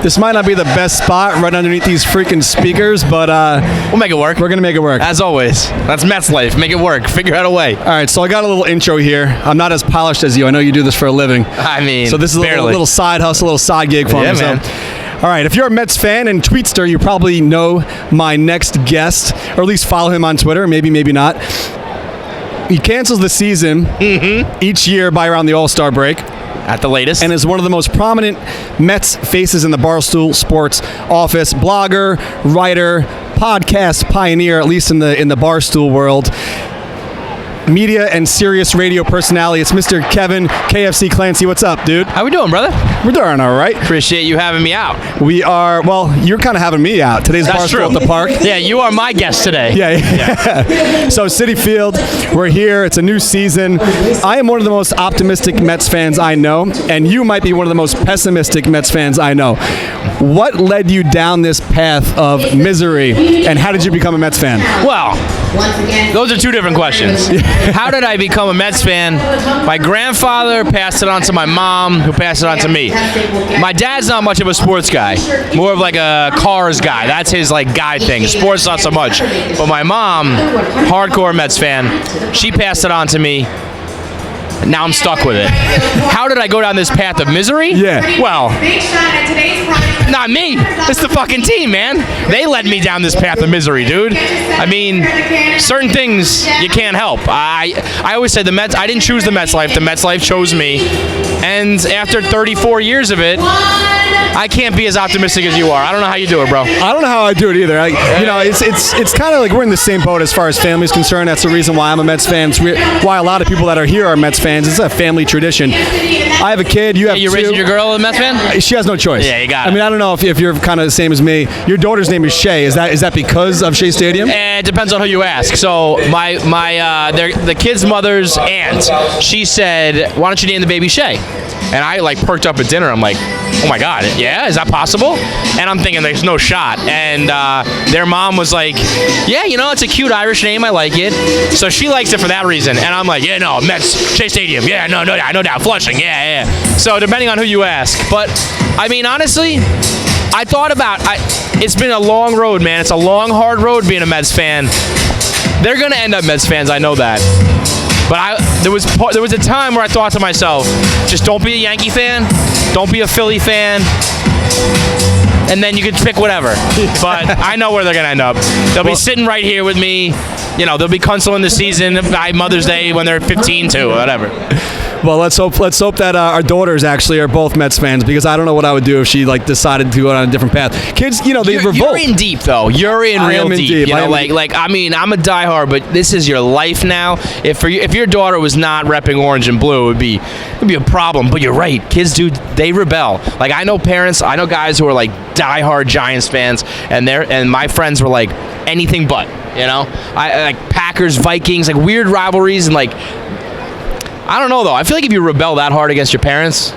This might not be the best spot right underneath these freaking speakers, but we'll make it work. We're going to make it work. As always. That's Mets life. Make it work. Figure out a way. All right, so I got a little intro here. I'm not as polished as you. I know you do this for a living. I mean, so this is a little side hustle, a little side gig for me. Man. So, all right, if you're a Mets fan and Tweetster, you probably know my next guest, or at least follow him on Twitter, maybe not. He cancels the season each year by around the All-Star break. At the latest. And is one of the most prominent Mets faces in the Barstool Sports office. Blogger, writer, podcast pioneer, at least in the Barstool world. Media and serious radio personality. It's Mr. Kevin, KFC Clancy. What's up, dude? How we doing, brother? We're doing all right. Appreciate you having me out. We are, well, you're kind of having me out. Today's Barstool at the Park. Yeah, you are my guest today. Yeah. So Citi Field, we're here. It's a new season. I am one of the most optimistic Mets fans I know, and you might be one of the most pessimistic Mets fans I know. What led you down this path of misery, and how did you become a Mets fan? Well, those are two different questions. How did I become a Mets fan? My grandfather passed it on to my mom, who passed it on to me. My dad's not much of a sports guy, more of like a cars guy. That's his like guy thing. Sports not so much. But my mom, hardcore Mets fan, she passed it on to me. Now I'm stuck with it. How did I go down this path of misery? Yeah. Well, not me. It's the fucking team, man. They led me down this path of misery, dude. I mean, certain things you can't help. I always say the Mets, I didn't choose the Mets life. The Mets life chose me. And after 34 years of it, I can't be as optimistic as you are. I don't know how you do it, bro. I don't know how I do it either. It's kind of like we're in the same boat as far as family's concerned. That's the reason why I'm a Mets fan. It's why a lot of people that are here are Mets fans. It's a family tradition. I have a kid. You have you're two. Raising your girl a Mets fan? She has no choice. Yeah, you got it. I mean, I don't know if you're kind of the same as me. Your daughter's name is Shay. Is that because of Shea Stadium? It depends on who you ask. So the kid's mother's aunt, she said, "Why don't you name the baby Shay?" And I like perked up at dinner. I'm like, oh my God, yeah, is that possible? And I'm thinking there's no shot. And their mom was like, yeah, it's a cute Irish name. I like it. So she likes it for that reason. And I'm like, yeah, no, Mets, Shea Stadium. Yeah, no doubt. Flushing, yeah. So depending on who you ask. But, I mean, honestly, I thought about it's been a long road, man. It's a long, hard road being a Mets fan. They're going to end up Mets fans. I know that. But there was a time where I thought to myself, just don't be a Yankee fan, don't be a Philly fan, and then you can pick whatever. But I know where they're going to end up. They'll be sitting right here with me. They'll be CUNCEL in the season by Mother's Day when they're 15 too, whatever. Well, let's hope that our daughters actually are both Mets fans, because I don't know what I would do if she decided to go down a different path. Kids, they revolt. You're in deep though. You're in real deep. I'm a diehard, but this is your life now. If your daughter was not repping orange and blue, it would be a problem. But you're right. Kids they rebel. Like I know guys who are like diehard Giants fans, and my friends were like anything but. I like Packers, Vikings, like weird rivalries, and like. I don't know, though. I feel like if you rebel that hard against your parents,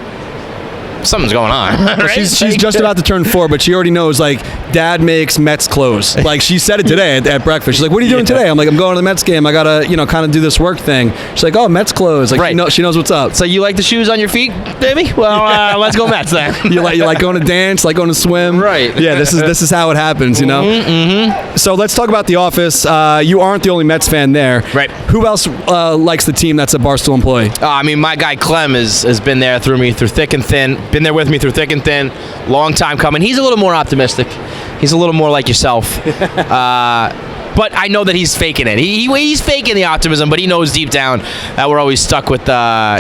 something's going on. Well, right? She's just about to turn 4, but she already knows, like, Dad makes Mets clothes. Like, she said it today at breakfast. She's like, what are you doing today? I'm like, I'm going to the Mets game. I got to, kind of do this work thing. She's like, oh, Mets clothes. Like, right. She knows what's up. So you like the shoes on your feet, baby? Well, let's go Mets then. you like going to dance, like going to swim? Right. Yeah, this is how it happens, Mm-hmm. So let's talk about the office. You aren't the only Mets fan there. Right. Who else likes the team that's a Barstool employee? I mean, my guy Clem has been there through thick and thin. Been there with me through thick and thin. Long time coming. He's a little more optimistic. He's a little more like yourself. But I know that he's faking it. He's faking the optimism, but he knows deep down that we're always stuck with LOL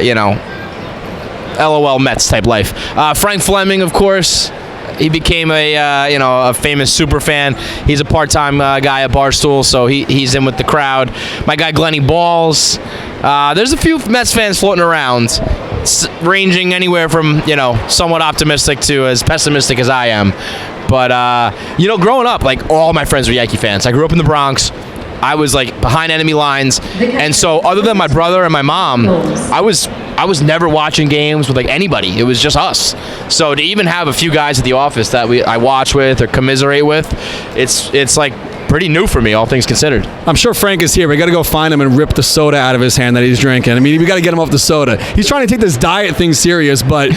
Mets type life. Frank Fleming, of course. He became a famous super fan. He's a part-time guy at Barstool, so he's in with the crowd. My guy Glenny Balls. There's a few Mets fans floating around, ranging anywhere from somewhat optimistic to as pessimistic as I am. But growing up, like all my friends were Yankee fans. I grew up in the Bronx. I was like behind enemy lines, and so other than my brother and my mom, I was never watching games with like anybody. It was just us. So to even have a few guys at the office that I watch with or commiserate with, it's like pretty new for me, all things considered. I'm sure Frank is here. We got to go find him and rip the soda out of his hand that he's drinking. I mean, we got to get him off the soda. He's trying to take this diet thing serious, but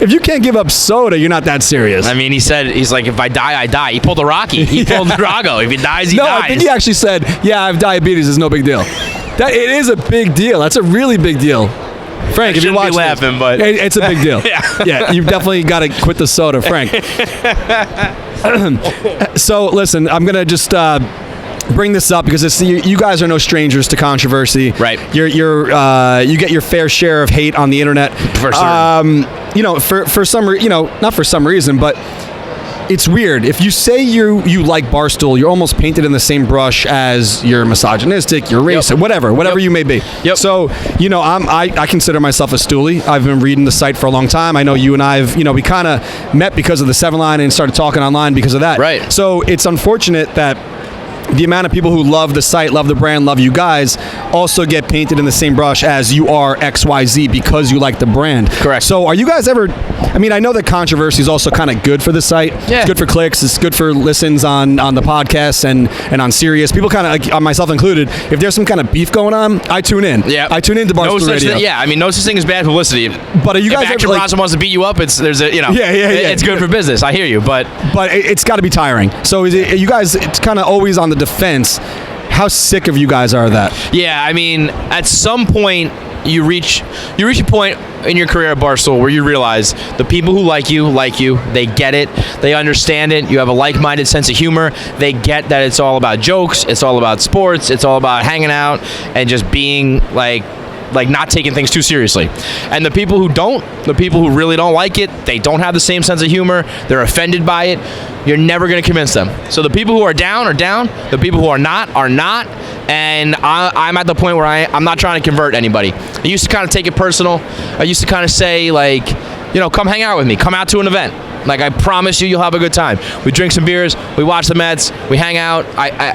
if you can't give up soda, you're not that serious. I mean, he's like, if I die, I die. He pulled a Rocky. He pulled Drago. If he dies, he dies. No, I think he actually said, yeah, I have diabetes. It's no big deal. It is a big deal. That's a really big deal. Frank, if you're watching, laughing, but it's a big deal. Yeah, you've definitely got to quit the soda, Frank. So listen, I'm gonna just bring this up because you guys are no strangers to controversy. Right. You get your fair share of hate on the internet. For sure. For some not for some reason, but it's weird. If you say you like Barstool, you're almost painted in the same brush as you're misogynistic, you're racist, whatever you may be. Yep. So, I consider myself a stoolie. I've been reading the site for a long time. I know you and we kind of met because of the 7 Line and started talking online because of that. Right. So it's unfortunate that the amount of people who love the site, love the brand, love you guys, also get painted in the same brush as you are XYZ because you like the brand. Correct. So are you guys ever, I know that controversy is also kind of good for the site. Yeah. It's good for clicks. It's good for listens on the podcast and on Sirius. People kind of, like, myself included, if there's some kind of beef going on, I tune in. Yeah. I tune into Barstool Radio. No such thing as bad publicity. But are you guys if Action Bronson wants to beat you up, it's good for business. I hear you, but it's got to be tiring. So you guys, it's kind of always on the defense. How sick of you guys are of that? Yeah, at some point you reach a point in your career at Barstool where you realize the people who like you, they get it, they understand it, you have a like-minded sense of humor, they get that it's all about jokes, it's all about sports, it's all about hanging out and just being like not taking things too seriously. And the people who really don't like it, they don't have the same sense of humor, they're offended by it, you're never going to convince them. So the people who are down, the people who are not, and I'm at the point where I'm not trying to convert anybody. I used to kind of take it personal. I used to kind of say, come hang out with me, come out to an event. I promise you'll have a good time. We drink some beers, we watch the Mets, we hang out.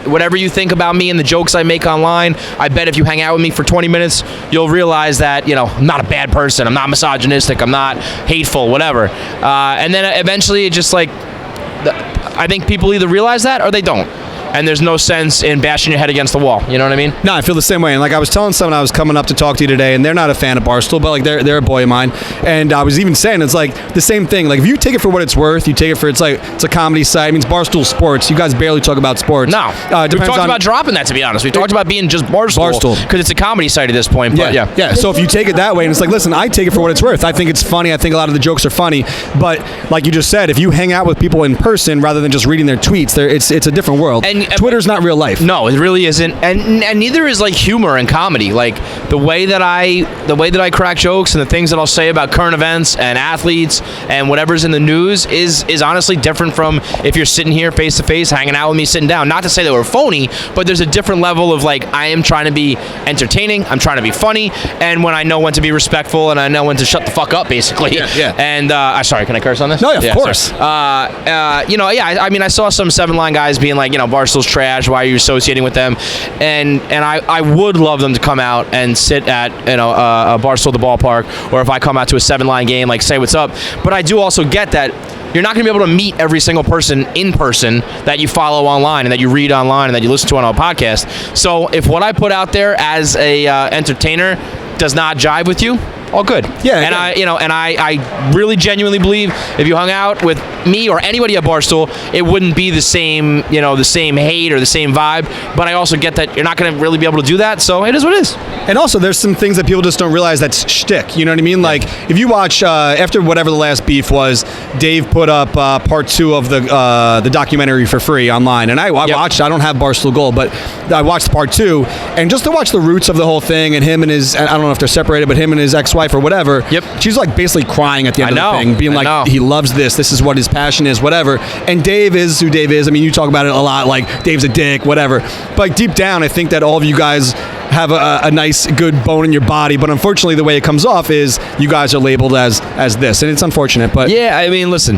Whatever you think about me and the jokes I make online, I bet if you hang out with me for 20 minutes, you'll realize that, I'm not a bad person, I'm not misogynistic, I'm not hateful, whatever. And then eventually it just I think people either realize that or they don't. And there's no sense in bashing your head against the wall. You know what I mean? No, I feel the same way. And I was telling someone I was coming up to talk to you today, and they're not a fan of Barstool, but they're a boy of mine. And I was even saying it's the same thing. If you take it for what it's worth, you take it for it's a comedy site. It means Barstool Sports. You guys barely talk about sports. No, we've talked about dropping that. To be honest, we talked about being just Barstool because it's a comedy site at this point. But yeah. So if you take it that way, and it's listen, I take it for what it's worth. I think it's funny. I think a lot of the jokes are funny. But like you just said, if you hang out with people in person rather than just reading their tweets, it's a different world. And Twitter's not real life. No, it really isn't, and neither is humor and comedy. The way that I crack jokes and the things that I'll say about current events and athletes and whatever's in the news is honestly different from if you're sitting here face to face hanging out with me sitting down. Not to say that we're phony, but there's a different level of I am trying to be entertaining, I'm trying to be funny, and when I know when to be respectful and I know when to shut the fuck up, basically. Yeah. And sorry, can I curse on this? No, of course. I saw some 7 Line guys being Barstool's trash. Why are you associating with them? And I would love them to come out and sit at a Barstool the ballpark, or if I come out to a 7 Line game, say what's up. But I do also get that you're not going to be able to meet every single person in person that you follow online and that you read online and that you listen to on a podcast. So if what I put out there as a entertainer does not jive with you, all good. Yeah. And I really genuinely believe if you hung out with me or anybody at Barstool, it wouldn't be the same hate or the same vibe. But I also get that you're not going to really be able to do that. So it is what it is. And also, there's some things that people just don't realize that's shtick. You know what I mean? If you watch after whatever the last beef was, Dave put up part 2 of the documentary for free online, and I watched. I don't have Barstool Gold, but I watched part 2, and just to watch the roots of the whole thing, and him and his, I don't know if they're separated, but him and his ex-wife or whatever. Yep. She's basically crying at the end of the thing, being he loves this. This is what his passion is, whatever. And Dave is who Dave is. You talk about it a lot, Dave's a dick, whatever. But deep down, I think that all of you guys have a nice, good bone in your body, but unfortunately the way it comes off is you guys are labeled as this, and it's unfortunate. But yeah, listen,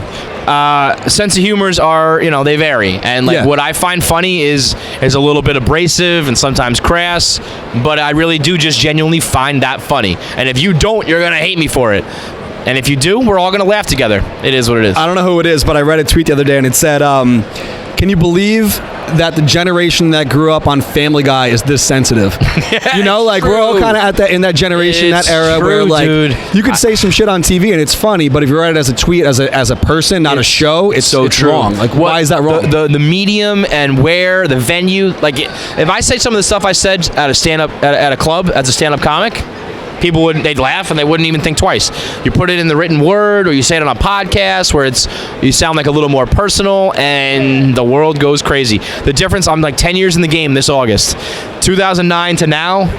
sense of humors are, they vary, and what I find funny is a little bit abrasive and sometimes crass, but I really do just genuinely find that funny. And if you don't, you're gonna hate me for it. And if you do, we're all gonna laugh together. It is what it is. I don't know who it is, but I read a tweet the other day, and it said, "Can you believe that the generation that grew up on Family Guy is this sensitive. Yeah, you know, like, we're all kind of in that generation, It's that era, true, where like dude. you could say some shit on TV and it's funny, but if you write it as a tweet, as a person, not a show, it's true. wrong. Like, why is that wrong? The medium and where, the venue. Like, if I say some of the stuff I said at a stand-up, at a club, as a stand-up comic, people they'd laugh and they wouldn't even think twice. You put it in the written word, or you say it on a podcast where you sound like a little more personal, and the world goes crazy. The difference, I'm like 10 years in the game this August. 2009 to now,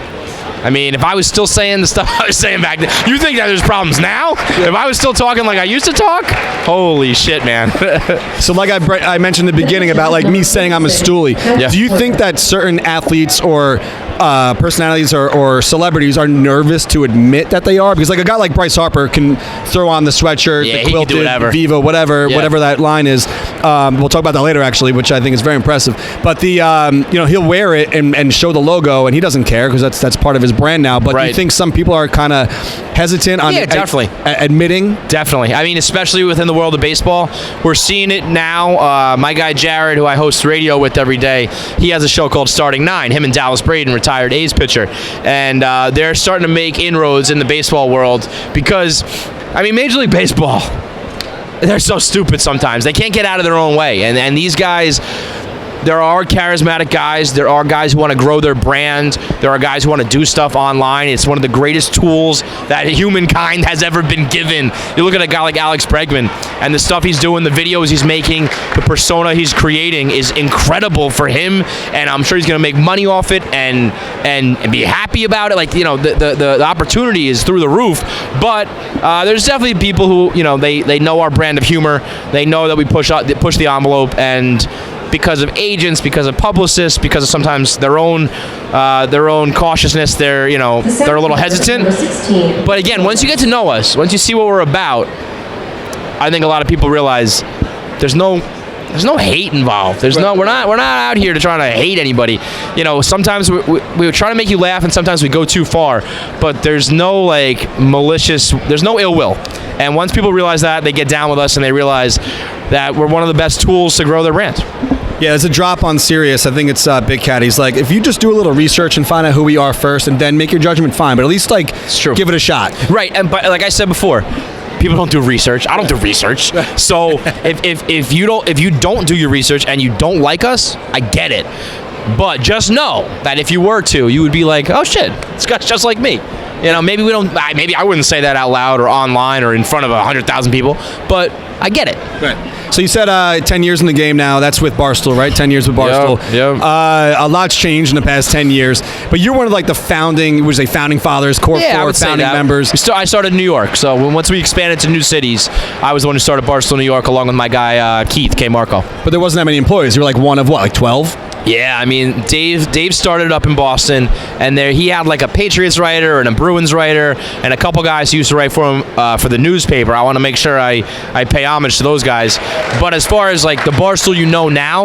I mean, if I was still saying the stuff I was saying back then, you think that there's problems now? If I was still talking like I used to talk, holy shit, man. So like I mentioned in the beginning about like me saying I'm a stoolie. Yeah. Do you think that certain athletes or personalities or celebrities are nervous to admit that they are? Because like a guy like Bryce Harper can throw on the sweatshirt, Yeah, the he can do quilted, whatever. Viva, whatever that line is. We'll talk about that later, actually, which I think is very impressive. But the he'll wear it and show the logo, and he doesn't care because that's part of his brand now. But do you think some people are kind of hesitant on definitely admitting? Definitely. I mean, especially within the world of baseball, we're seeing it now. My guy Jared, who I host radio with every day, he has a show called Starting Nine. Him and Dallas Braden, retired A's pitcher, and they're starting to make inroads in the baseball world because, I mean, Major League Baseball, they're so stupid sometimes. They can't get out of their own way, and these guys. There are charismatic guys. There are guys who want to grow their brand. There are guys who want to do stuff online. It's one of the greatest tools that humankind has ever been given. You look at a guy like Alex Bregman and the stuff he's doing, the videos he's making, the persona he's creating is incredible for him, and I'm sure he's going to make money off it and be happy about it. Like, you know, the opportunity is through the roof, but there's definitely people who, you know, they know our brand of humor. They know that we push the envelope, and because of agents, because of publicists, because of sometimes their own cautiousness, they're a little hesitant. But again, once you get to know us, once you see what we're about, I think a lot of people realize there's no hate involved. We're not out here to try to hate anybody. You know, sometimes we try to make you laugh, and sometimes we go too far. But there's no there's no ill will. And once people realize that, they get down with us and they realize that we're one of the best tools to grow their brand. Yeah, there's a drop on Sirius. I think it's Big Cat. He's like, if you just do a little research and find out who we are first, and then make your judgment, fine. But at least give it a shot. Right, but like I said before, people don't do research. I don't do research. So if you don't do your research and you don't like us, I get it. But just know that if you were to, you would be like, oh shit, this guy's just like me. You know, maybe I wouldn't say that out loud or online or in front of 100,000 people, but I get it. Right. So you said 10 years in the game now. That's with Barstool, right? 10 years with Barstool. Yep. A lot's changed in the past 10 years. But you're one of the founding fathers, core four founding members. I started in New York. So once we expanded to new cities, I was the one who started Barstool New York along with my guy Keith K. Marco. But there wasn't that many employees. You were like one of what, like 12? Yeah, I mean, Dave started up in Boston, and there he had like a Patriots writer and a Bruins writer and a couple guys who used to write for him for the newspaper. I want to make sure I pay homage to those guys. But as far as like the Barstool now,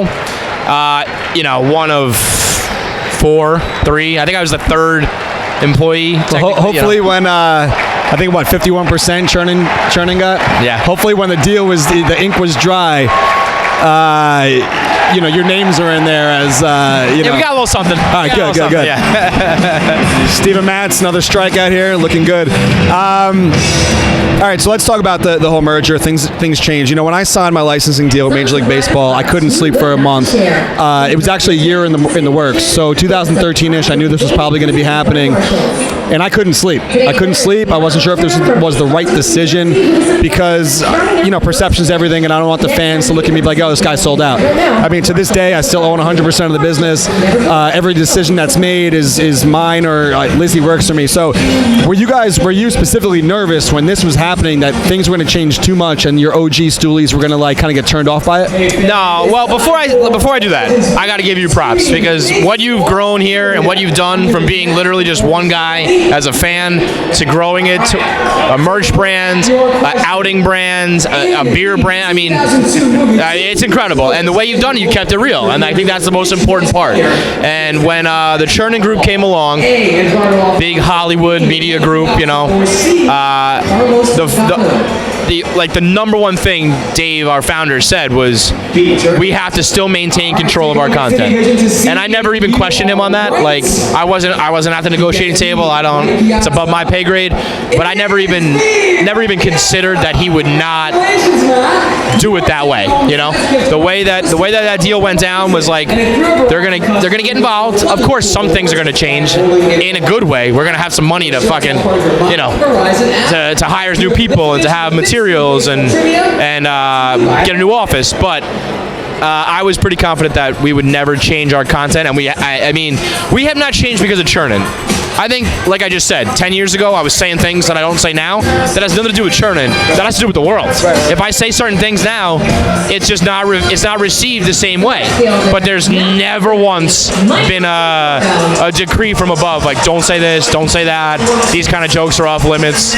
one of 3. I think I was the third employee. Well, hopefully when I think 51% churning got. Yeah. Hopefully when the deal was the ink was dry. Your names are in there as Yeah, we got a little something. All right, good. Yeah. Steven Matz, another strikeout here, looking good. All right, so let's talk about the whole merger. Things changed. When I signed my licensing deal with Major League Baseball, I couldn't sleep for a month. It was actually a year in the works. So 2013-ish, I knew this was probably going to be happening, and I couldn't sleep. I wasn't sure if this was the right decision because perception's everything, and I don't want the fans to look at me like, oh, this guy sold out. I mean, to this day, I still own 100% of the business. Every decision that's made is mine, or Lizzie works for me. So were you specifically nervous when this was happening that things were going to change too much and your OG stoolies were going to kind of get turned off by it? No. Well, before I do that, I got to give you props because what you've grown here and what you've done from being literally just one guy as a fan to growing it to a merch brand, an outing brand, a beer brand. I mean, it's incredible. And the way you've done it, you kept it real, and I think that's the most important part. And when the Churning Group came along, big Hollywood media group, the number one thing Dave, our founder, said was we have to still maintain control of our content. And I never even questioned him on that. Like I wasn't at the negotiating table. It's above my pay grade. But I never even considered that he would not do it that way. You know, the way that deal went down was like they're gonna get involved. Of course, some things are gonna change in a good way. We're gonna have some money to fucking, you know, to hire new people and to have materials and get a new office. But I was pretty confident that we would never change our content, and I mean, we have not changed because of churning. I think, like I just said, 10 years ago, I was saying things that I don't say now. That has nothing to do with churning. That has to do with the world. If I say certain things now, it's just not it's not received the same way. But there's never once been a decree from above, like don't say this, don't say that. These kind of jokes are off limits.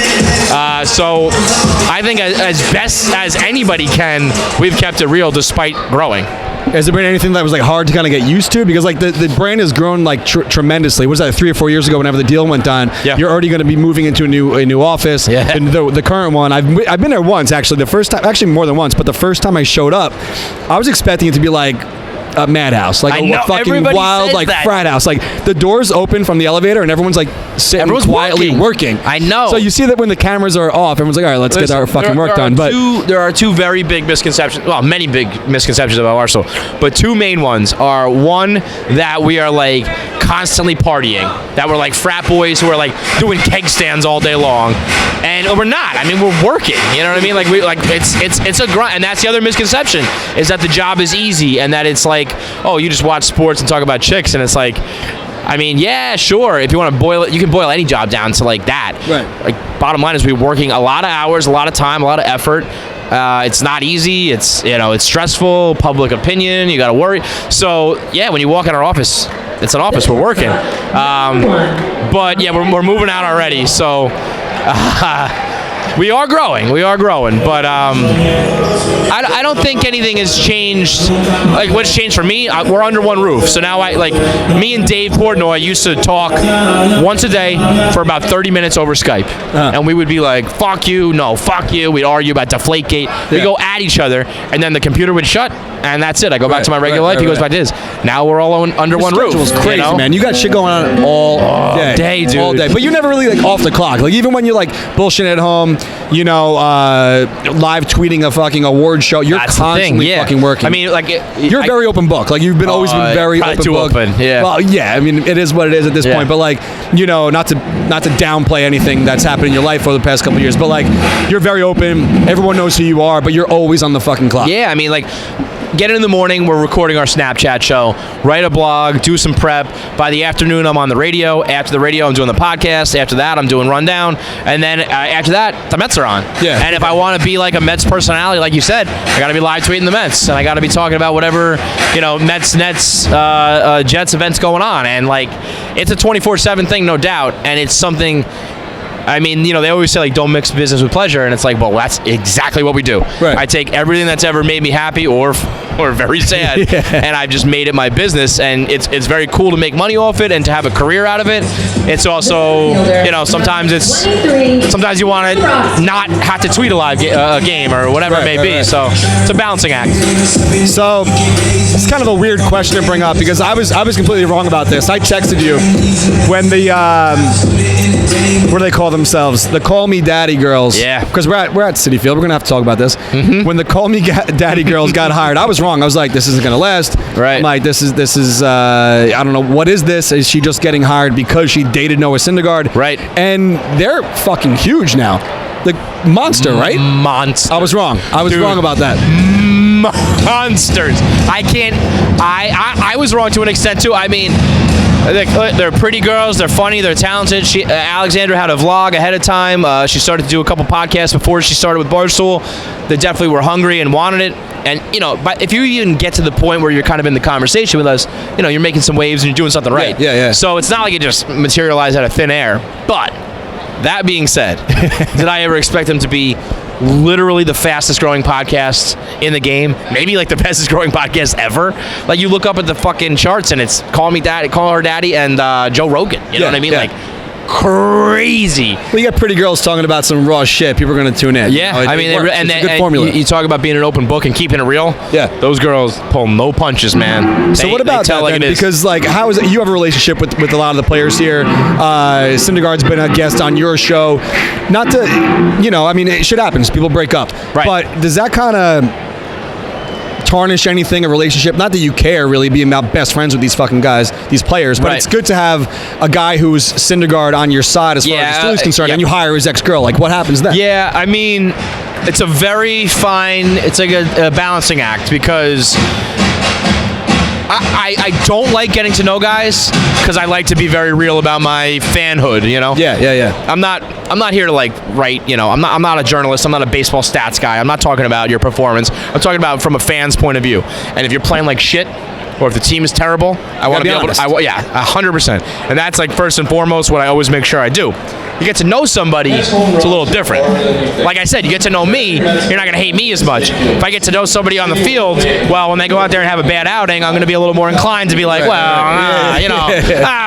So I think as best as anybody can, we've kept it real despite growing. Has there been anything that was like hard to kind of get used to? Because like the brand has grown like tremendously. Was that 3 or 4 years ago? Whenever the deal went down, you're already going to be moving into a new office. Yeah. And the current one, I've been there once actually. The first time, actually more than once, but the first time I showed up, I was expecting it to be like a madhouse, like a fucking wild, like frat house. Like the doors open from the elevator and everyone's like sitting quietly working. I know. So you see that when the cameras are off, everyone's like, all right, let's get our fucking work done. But there are two very big misconceptions. Well, many big misconceptions about Barstool, but two main ones are one that we are like constantly partying, that we're like frat boys who are like doing keg stands all day long, and we're not. I mean, we're working. You know what I mean? Like it's a grind, and that's the other misconception is that the job is easy and that it's like, oh, you just watch sports and talk about chicks, and it's like, I mean, yeah, sure. If you want to boil it, you can boil any job down to like that. Right. Like, bottom line is we're working a lot of hours, a lot of time, a lot of effort. It's not easy. It's it's stressful. Public opinion. You got to worry. So yeah, when you walk in our office, it's an office. We're working. But yeah, we're moving out already. So. We are growing, but I don't think anything has changed. Like what's changed for me, we're under one roof. So now me and Dave Portnoy used to talk once a day for about 30 minutes over Skype, and we would be like, "Fuck you, no, fuck you." We'd argue about Deflategate. We go at each other, and then the computer would shut, and that's it. I go back to my regular life. He goes back to his. Now we're all under one roof. It's crazy, you know? Man. You got shit going on all day, dude. All day. But you're never really like off the clock. Like even when you're like bullshitting at home. You know, live tweeting a fucking award show. You're constantly fucking working. I mean, like you're a very open book. Like you've always been very open book. Yeah. Well, yeah. I mean, it is what it is at this point. But like, you know, not to downplay anything that's happened in your life over the past couple of years. But like, you're very open. Everyone knows who you are. But you're always on the fucking clock. Yeah. I mean, like. Get in the morning, we're recording our Snapchat show, write a blog, do some prep. By the afternoon, I'm on the radio. After the radio, I'm doing the podcast. After that, I'm doing Rundown. And then after that, the Mets are on. Yeah. And if I want to be like a Mets personality, like you said, I got to be live tweeting the Mets. And I got to be talking about whatever, you know, Mets, Nets, Jets events going on. And, like, it's a 24/7 thing, no doubt. And it's something... I mean, you know, they always say, like, don't mix business with pleasure, and it's like, well, that's exactly what we do. Right. I take everything that's ever made me happy or very sad, and I've just made it my business, and it's very cool to make money off it and to have a career out of it. It's also, you know, sometimes you want to not have to tweet a live game or whatever it may be, so it's a balancing act. So it's kind of a weird question to bring up because I was completely wrong about this. I texted you when the what do they call themselves? The Call Me Daddy girls. Yeah. Because we're at Citi Field. We're gonna have to talk about this. Mm-hmm. When the Call Me Daddy girls got hired, I was wrong. I was like, this isn't gonna last. Right. I'm like, this is I don't know, what is this? Is she just getting hired because she dated Noah Syndergaard? Right. And they're fucking huge now. The monster, right? Monster. I was wrong. I was wrong about that. Monsters. I was wrong to an extent too. I mean, they're pretty girls. They're funny. They're talented. Alexandra had a vlog ahead of time. She started to do a couple podcasts before she started with Barstool. They definitely were hungry and wanted it. And, you know, but if you even get to the point where you're kind of in the conversation with us, you know, you're making some waves and you're doing something right. Yeah. So it's not like it just materialized out of thin air. But that being said, did I ever expect them to be literally the fastest growing podcast in the game? Maybe like the fastest growing podcast ever. Like you look up at the fucking charts and it's Call Her Daddy and Joe Rogan. You know what I mean? Like crazy. Well, you got pretty girls talking about some raw shit. People are going to tune in. Yeah, You know, I mean, it's a good formula. you talk about being an open book and keeping it real. Yeah. Those girls pull no punches, man. So what about that then? Because like, how is it? You have a relationship with a lot of the players here. Syndergaard's been a guest on your show. Not to, I mean, it shit happens. People break up. Right. But does that kind of tarnish anything, a relationship? Not that you care really being about best friends with these fucking guys, these players, but it's good to have a guy who's Syndergaard on your side as far as the Steelers is concerned, and you hire his ex-girl. Like, what happens then? Yeah, I mean, it's a very fine, it's like a balancing act, because I don't like getting to know guys because I like to be very real about my fanhood, Yeah. I'm not here to like write, I'm not a journalist, I'm not a baseball stats guy. I'm not talking about your performance. I'm talking about from a fan's point of view. And if you're playing like shit, or if the team is terrible, I want to be able to, 100%. And that's like first and foremost what I always make sure I do. You get to know somebody, it's a little different. Like I said, you get to know me, you're not going to hate me as much. If I get to know somebody on the field, well, when they go out there and have a bad outing, I'm going to be a little more inclined to be like,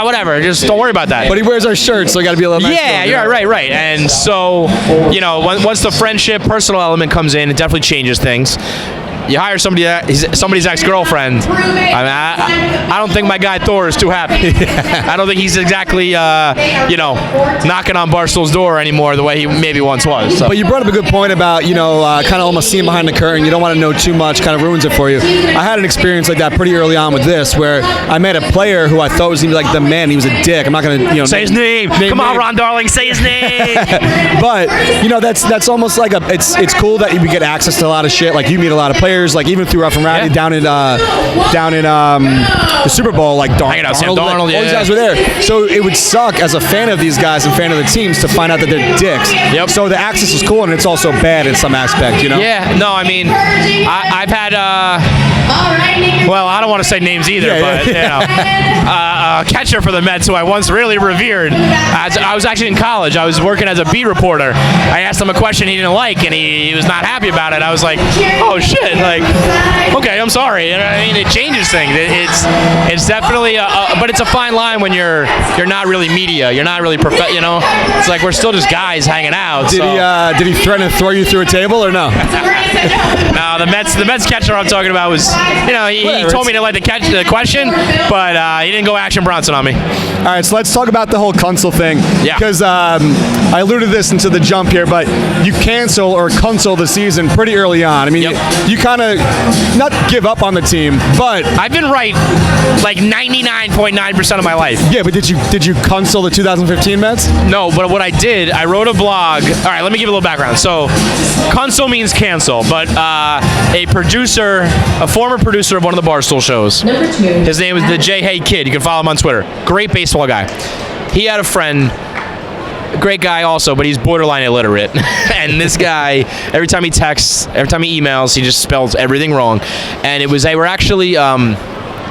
whatever, just don't worry about that. But he wears our shirts, so I got to be a little nice. Yeah, you're right. And so, once the friendship, personal element comes in, it definitely changes things. You hire somebody's ex-girlfriend. I don't think my guy Thor is too happy. I don't think he's exactly, knocking on Barstool's door anymore the way he maybe once was. So. But you brought up a good point about, kind of almost seeing behind the curtain. You don't want to know too much, kind of ruins it for you. I had an experience like that pretty early on with this, where I met a player who I thought was going to be like the man. He was a dick. I'm not going to, say his name. Come on, Ron Darling, say his name. But, that's almost like it's cool that you get access to a lot of shit. Like, you meet a lot of players. Like, even through Rough and Rowdy down in the Superbowl, like Darren, all these guys were there. So it would suck as a fan of these guys and fan of the teams to find out that they're dicks. Yep. So the access is cool, and it's also bad in some aspect, Yeah, no, I mean, I've had, well, I don't want to say names either, but, a catcher for the Mets who I once really revered. I was actually in college. I was working as a beat reporter. I asked him a question he didn't like, and he was not happy about it. I was like, oh, shit. Like, okay, I'm sorry. I mean, it changes things. It's definitely, but it's a fine line when you're not really media. You're not really It's like we're still just guys hanging out. Did he threaten to throw you through a table or no? No, the Mets catcher I'm talking about was, he told me to like the question, but he didn't go Action Bronson on me. All right, so let's talk about the whole CUNCEL thing. Yeah. Because I alluded this into the jump here, but you cancel or CUNCEL the season pretty early on. I mean, you kind of not give up on the team, but I've been right like 99.9% of my life. Yeah, but did you CUNCEL the 2015 Mets? No, but what I did, I wrote a blog. All right, let me give you a little background. So, CUNCEL means cancel, but a former producer of one of the Barstool shows. His name is the J. Hay Kid. You can follow him on Twitter. Great baseball guy. He had a friend. Great guy also, but he's borderline illiterate. And this guy, every time he texts, every time he emails, he just spells everything wrong. And they were actually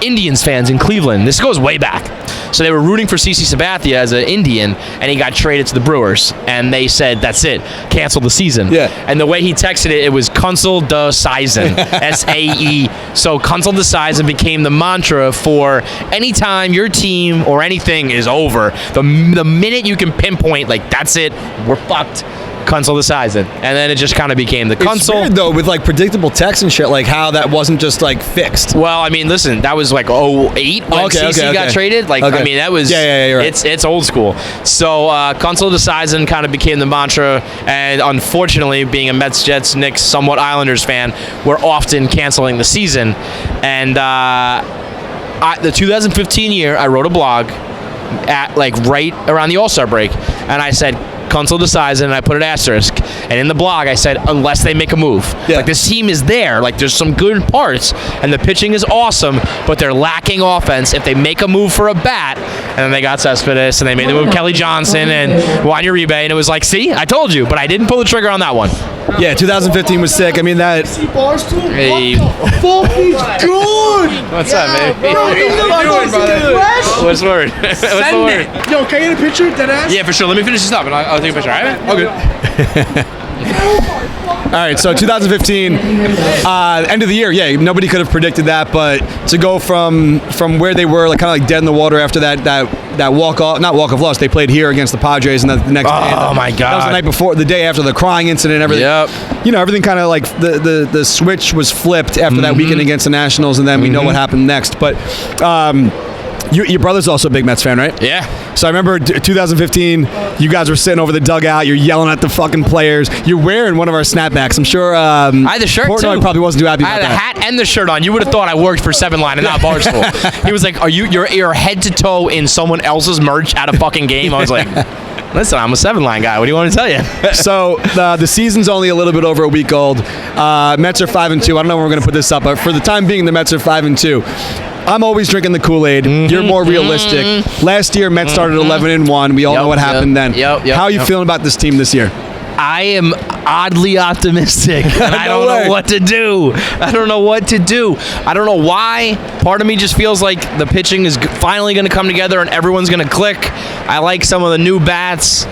Indians fans in Cleveland. This goes way back. So they were rooting for CC Sabathia as an Indian, and he got traded to the Brewers. And they said, that's it, cancel the season. Yeah. And the way he texted it, it was CUNCEL DA SAESON, S-A-E. So CUNCEL DA SAESON became the mantra for anytime your team or anything is over, the minute you can pinpoint, like, that's it, we're fucked. CUNCEL DA SAESON, and then it just kind of became the CUNCEL. It's weird though, with like predictable text and shit, like how that wasn't just like fixed. Well, I mean, listen, that was like 2008 when CC got traded. Like, I mean, that was you're right. It's old school. So CUNCEL DA SAESON kind of became the mantra, and unfortunately, being a Mets, Jets, Knicks, somewhat Islanders fan, we're often canceling the season. And the 2015 year, I wrote a blog at like right around the All-Star break, and I said, CUNCEL DA SAESON, and I put an asterisk. And in the blog, I said, unless they make a move. Yeah. Like, this team is there. Like, there's some good parts, and the pitching is awesome, but they're lacking offense. If they make a move for a bat, and then they got Cespedes, and they made the move Kelly Johnson and Juan Uribe, and it was like, see, I told you, but I didn't pull the trigger on that one. Yeah, 2015 was sick. I mean, that. Hey. Fucking good. What's up, man? What's the word? What's the word? Yo, can I get a picture? Deadass? Yeah, for sure. Let me finish this up, and I'll take a picture, all right? Okay. right, so 2015, end of the year. Yeah, nobody could have predicted that, but to go from where they were, like kind of like dead in the water after that walk-off loss. They played here against the Padres, and the next day. Oh my God! That was the night before, the day after the crying incident. Everything. Yep. You know, everything kind of like the switch was flipped after that weekend against the Nationals, and then we know what happened next. But your brother's also a big Mets fan, right? Yeah. So I remember 2015, you guys were sitting over the dugout. You're yelling at the fucking players. You're wearing one of our snapbacks. I'm sure. I had the shirt Portnoy too. probably wasn't too happy about I had that. a hat and the shirt on. You would have thought I worked for 7 Line and not Barstool. He was like, you're head to toe in someone else's merch at a fucking game? I was like, listen, I'm a 7 Line guy. What do you want me to tell you? So the season's only a little bit over a week old. Mets are 5-2. I don't know when we're going to put this up, but for the time being, the Mets are 5-2. I'm always drinking the Kool-Aid. You're more realistic. Last year, Mets started 11-1. We all know what happened then. How are you feeling about this team this year? I am oddly optimistic, and I don't know what to do. I don't know what to do. I don't know why. Part of me just feels like the pitching is finally going to come together and everyone's going to click. I like some of the new bats.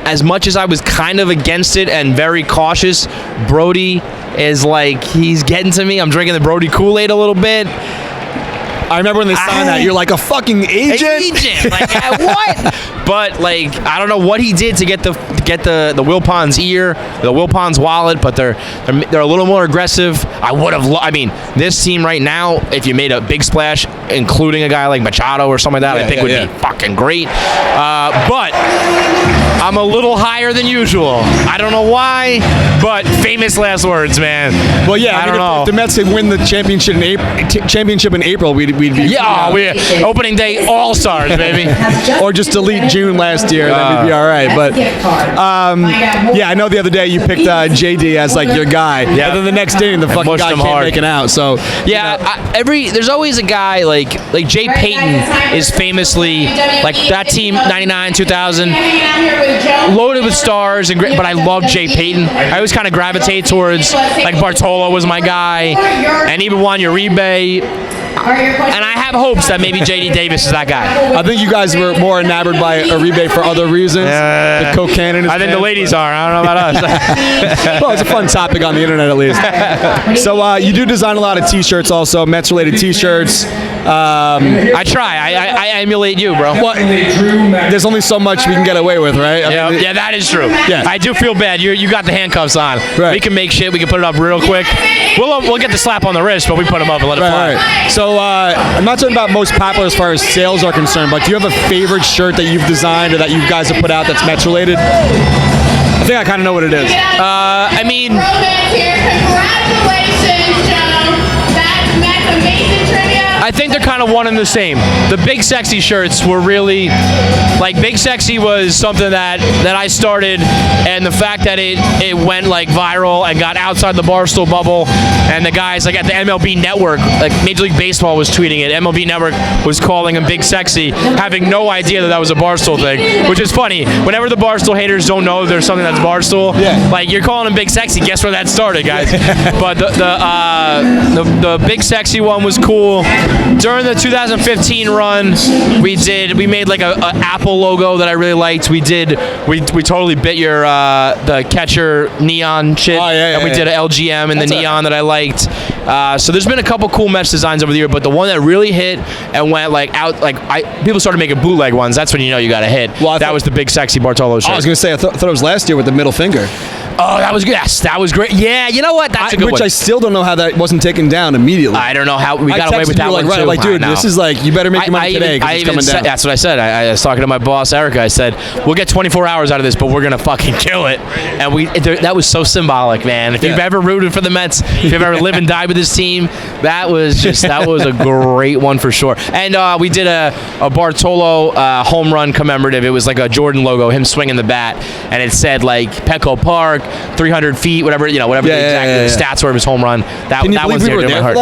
As much as I was kind of against it and very cautious, Brody is like, he's getting to me. I'm drinking the Brody KoolAid a little bit. I remember when they signed that, you're like a fucking agent. Like what? But like, I don't know what he did to get the Wilpons ear, the Wilpons wallet. But they're a little more aggressive. I would have. I mean, this team right now, if you made a big splash, including a guy like Machado or something like that, I think would be fucking great. But I'm a little higher than usual. I don't know why, but famous last words, man. Well, yeah, I don't know. If the Mets could win the championship in April, we'd be opening day all-stars, baby. Or just delete June last year, then we'd be all right. But I know the other day you picked JD as like your guy. Yeah. And then the next day the fucking guy can't make it out. So yeah, there's always a guy like Jay Payton is famously like that team 99, 2000, loaded with stars but I love Jay Payton. I always kind of gravitate towards like Bartolo was my guy, and even Juan Uribe. And I have hopes that maybe J.D. Davis is that guy. I think you guys were more enamored by Uribe for other reasons. The cocaine in his I think the ladies are. I don't know about us. Well, it's a fun topic on the internet at least. So you do design a lot of T-shirts also, Mets-related T-shirts. I try. I emulate you, bro. Well, there's only so much we can get away with, right? I mean, yeah, that is true. Yeah. I do feel bad. You got the handcuffs on. Right. We can make shit. We can put it up real quick. We'll get the slap on the wrist, but we put them up and let it fly. Right. So I'm not talking about most popular as far as sales are concerned, but do you have a favorite shirt that you've designed or that you guys have put out that's Mets related? I think I kind of know what it is. I mean, congratulations, Joe. That's Mets amazing trivia. I think they're kind of one and the same. The Big Sexy shirts were really, like, Big Sexy was something that I started, and the fact that it went like viral and got outside the Barstool bubble, and the guys like at the MLB Network, like Major League Baseball was tweeting it, MLB Network was calling him Big Sexy, having no idea that was a Barstool thing, which is funny. Whenever the Barstool haters don't know there's something that's Barstool, like you're calling him Big Sexy, guess where that started, guys? But the Big Sexy one was cool. During the 2015 run, we made like a Apple logo that I really liked. We totally bit your the catcher neon shit, and we did an LGM in the neon that I liked. So there's been a couple cool Mets designs over the year, but the one that really hit and went like out, like people started making bootleg ones. That's when you know you got a hit. Well, that was the Big Sexy Bartolo shirt. I was gonna say I thought it was last year with the middle finger. Oh, that was good. Yes, that was great. Yeah, you know what? That's a good one. Which I still don't know how that wasn't taken down immediately. I don't know how we got away with that one too. Like, dude, this is like, you better make your money today because it's coming down. That's what I said. I was talking to my boss, Erica. I said, we'll get 24 hours out of this, but we're going to fucking kill it. And that was so symbolic, man. If you've ever rooted for the Mets, if you've ever lived and died with this team, that was a great one for sure. And we did a Bartolo home run commemorative. It was like a Jordan logo, him swinging the bat, and it said like Petco Park, 300 feet, whatever the stats were of his home run. That one's near to my heart.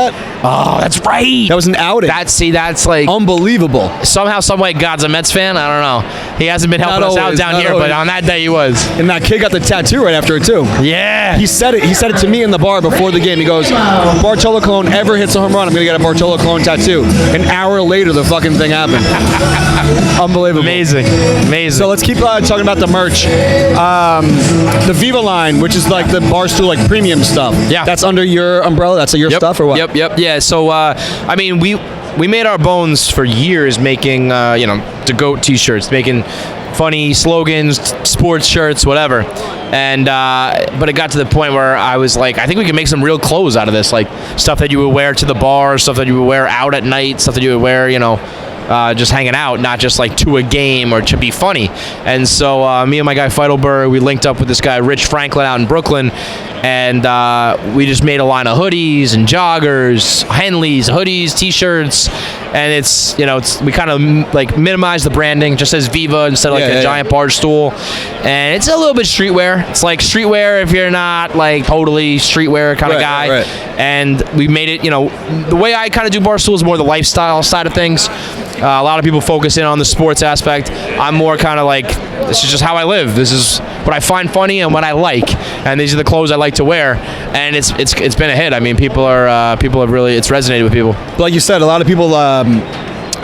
Oh, that's right. That was an outing. That's like unbelievable. Somehow, some way, God's a Mets fan. I don't know. He hasn't been helping us out down here, but on that day he was. And that kid got the tattoo right after it too. Yeah. He said it to me in the bar before the game. He goes, Bartolo Colon ever hits a home run, I'm going to get a Bartolo Colon tattoo. An hour later, the fucking thing happened. Unbelievable. Amazing. So let's keep talking about the merch. The Viva line, which is like the Barstool like premium stuff. Yeah. That's under your umbrella? That's your stuff or what? Yep. Yeah, so, I mean, we made our bones for years making, the GOAT T-shirts, making funny slogans, sports shirts, whatever. And but it got to the point where I was like, I think we can make some real clothes out of this, like stuff that you would wear to the bar, stuff that you would wear out at night, stuff that you would wear, just hanging out, not just like to a game or to be funny. And so me and my guy Feidelberg, we linked up with this guy Rich Franklin out in Brooklyn, and we just made a line of hoodies and joggers, Henleys, hoodies, T-shirts, and it's we kind of like minimize the branding, just says Viva instead of like a giant bar stool, and it's a little bit streetwear. It's like streetwear if you're not like totally streetwear kind of guy. Right. And we made it, the way I kind of do Barstool is more the lifestyle side of things. A lot of people focus in on the sports aspect. I'm more kind of like, this is just how I live. This is what I find funny and what I like, and these are the clothes I like to wear. And it's been a hit. I mean, people have really, it's resonated with people. Like you said, a lot of people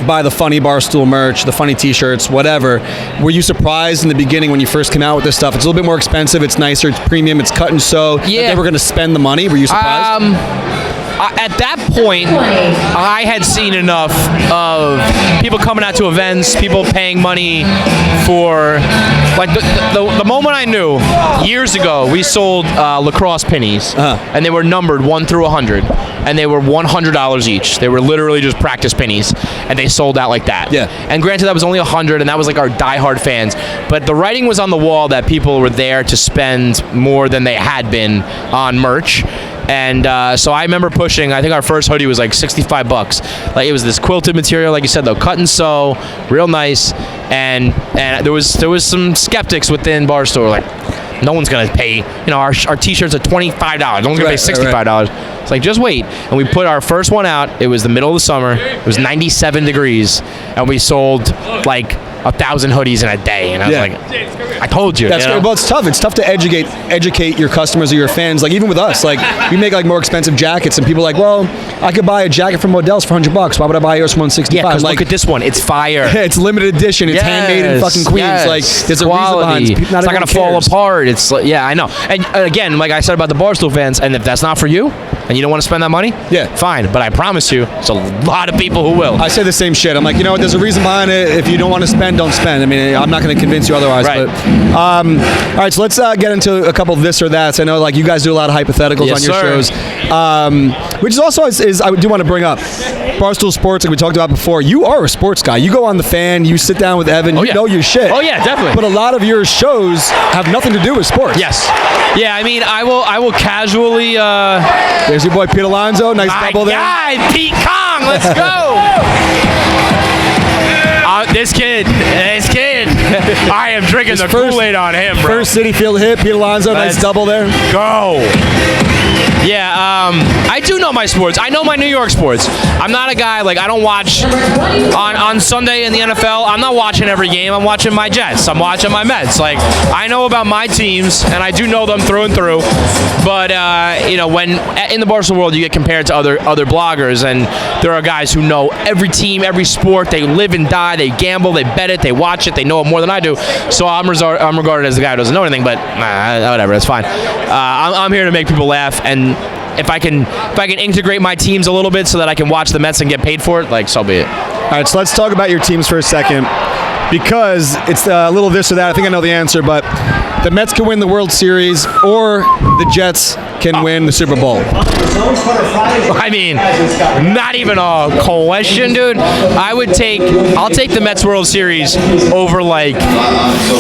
buy the funny Barstool merch, the funny T-shirts, whatever. Were you surprised in the beginning when you first came out with this stuff? It's a little bit more expensive. It's nicer. It's premium. It's cut and sew. Yeah. That they were going to spend the money. Were you surprised? At that point, I had seen enough of people coming out to events, people paying money for, like the moment I knew, years ago, we sold lacrosse pennies, and they were numbered 1 through 100, and they were $100 each. They were literally just practice pennies, and they sold out like that. Yeah. And granted, that was only 100, and that was like our diehard fans, but the writing was on the wall that people were there to spend more than they had been on merch. And so I remember pushing. I think our first hoodie was like $65. Like it was this quilted material, like you said, though, cut and sew, real nice. And there was some skeptics within Barstool, like no one's gonna pay. Our T-shirts are $25. No one's gonna pay $65. Right. It's like just wait. And we put our first one out. It was the middle of the summer. It was 97 degrees, and we sold like 1,000 hoodies in a day, and I was like, I told you. That's great. Well, it's tough. It's tough to educate your customers or your fans. Like even with us, like we make like more expensive jackets, and people are like, well, I could buy a jacket from Modell's for $100. Why would I buy yours for $165? Yeah, because like, look at this one. It's fire. It's limited edition. It's handmade in fucking Queens. Yes. Like there's quality. a reason behind it. It's not gonna fall apart. It's like, I know. And again, like I said about the Barstool fans, and if that's not for you, and you don't want to spend that money, fine. But I promise you, there's a lot of people who will. I say the same shit. I'm like, there's a reason behind it. If you don't want to spend, don't spend. I mean, I'm not going to convince you otherwise. Right. But, all right, so let's get into a couple of this or that's. I know, like, you guys do a lot of hypotheticals on your shows, which is also is I do want to bring up Barstool Sports, like we talked about before. You are a sports guy. You go on The Fan. You sit down with Evan. You know your shit. Oh yeah, definitely. But a lot of your shows have nothing to do with sports. Yes. Yeah, I mean, I will casually. There's your boy Pete Alonso. Nice double there. My guy, Pete Kong. Let's go. This kid. I am drinking the Kool-Aid on him, bro. First Citi Field hit, Pete Alonso. Nice double there. Go. Yeah, I do know my sports. I know my New York sports. I'm not a guy, like, I don't watch on Sunday in the NFL. I'm not watching every game. I'm watching my Jets. I'm watching my Mets. Like, I know about my teams, and I do know them through and through. But, when in the Barstool world, you get compared to other bloggers, and there are guys who know every team, every sport. They live and die. They gamble. They bet it. They watch it. They know it more than I do. So I'm regarded as the guy who doesn't know anything, but whatever. That's fine. I'm here to make people laugh, and if I can integrate my teams a little bit so that I can watch the Mets and get paid for it, like, so be it. All right, so let's talk about your teams for a second, because it's a little this or that. I think I know the answer, but the Mets can win the World Series or the Jets can win the Super Bowl. I mean, not even a question, dude. I'll take the Mets World Series over like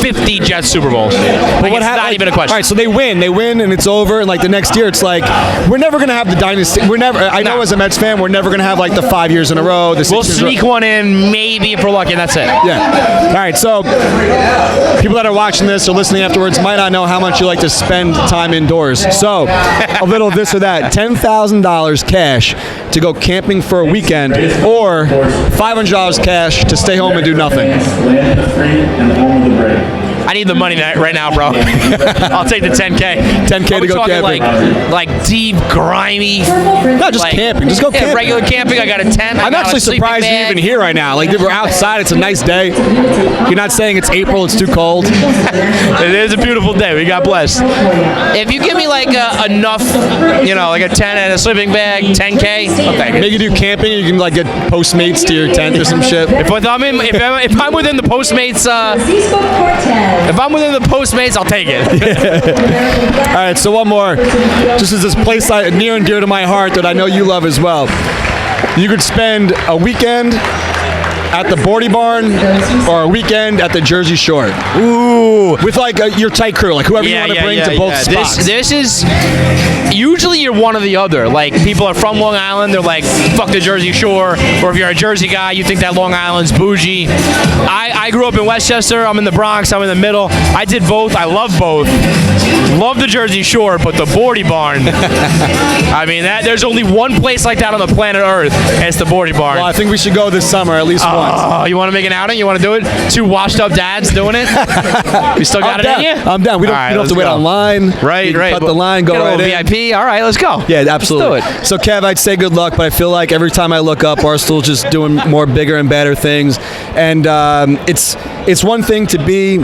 50 Jets Super Bowls. Like, it's not even a question. All right, so they win, and it's over, and like the next year, it's like we're never gonna have the dynasty. I know as a Mets fan, we're never gonna have like the 5 years in a row. We'll sneak one in, maybe if we're lucky, and that's it. Yeah. All right, so people that are watching this or listening afterwards might not know how much you like to spend time indoors. So a little this or that. $10,000 cash to go camping for a weekend, or $500 cash to stay home and do nothing. I need the money right now, bro. I'll take the 10K. 10K to go camping. Like deep, grimy. No, just camping. Just go camping. Regular camping. I got a tent. I'm actually surprised you're even here right now. Like, we're outside. It's a nice day. You're not saying it's April. It's too cold. It is a beautiful day. We got blessed. If you give me like enough, like a tent and a sleeping bag, 10K, I'll take it. Maybe you do camping. You can like get Postmates to your tent or some shit. If I'm within the Postmates, I'll take it. All right, so one more. This is this place near and dear to my heart that I know you love as well. You could spend a weekend at the Boardy Barn or a weekend at the Jersey Shore. Ooh. With like your tight crew, like whoever you want to bring to both spots. This is, usually you're one or the other. Like, people are from Long Island, they're like, fuck the Jersey Shore. Or if you're a Jersey guy, you think that Long Island's bougie. I grew up in Westchester, I'm in the Bronx, I'm in the middle. I did both, I love both. Love the Jersey Shore, but the Boardy Barn, I mean, there's only one place like that on the planet Earth, and it's the Boardy Barn. Well, I think we should go this summer at least once. Oh, you want to make an outing? You want to do it? 2 washed up dads doing it? We still got it in you? I'm down. We don't have to wait online. Right. Cut the line, go right in. VIP. All right, let's go. Yeah, absolutely. Let's do it. So, Kev, I'd say good luck, but I feel like every time I look up, Barstool's just doing more bigger and better things. And it's one thing to be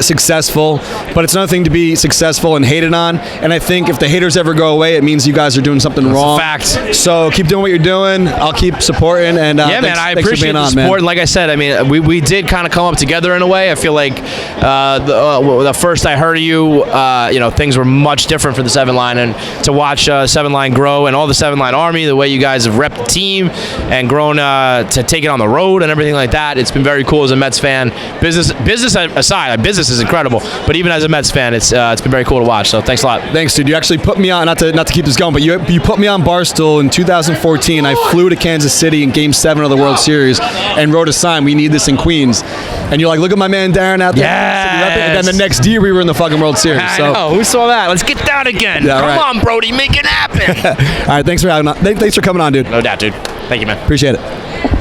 successful, but it's another thing to be successful and hated on. And I think if the haters ever go away, it means you guys are doing something wrong. That's a fact. So keep doing what you're doing. I'll keep supporting. And yeah, man, I appreciate the support. Like I said, I mean, we did kind of come up together in a way. I feel like the first I heard of you, things were much different for the 7 Line, and to watch 7 Line grow and all the 7 Line Army, the way you guys have repped the team and grown to take it on the road and everything like that, it's been very cool as a Mets fan. Business aside. Business is incredible, but even as a Mets fan, it's been very cool to watch. So thanks a lot. Thanks, dude. You actually put me on, not to keep this going, but you put me on Barstool in 2014. I flew to Kansas City in Game 7 of the World Series and wrote a sign, "We need this in Queens." And you're like, "Look at my man Darren out there." Yes. And then the next year we were in the fucking World Series. I know. Who saw that? Let's get down again. Yeah, Come on, Brody, make it happen. All right, thanks for coming on, dude. No doubt, dude. Thank you, man. Appreciate it.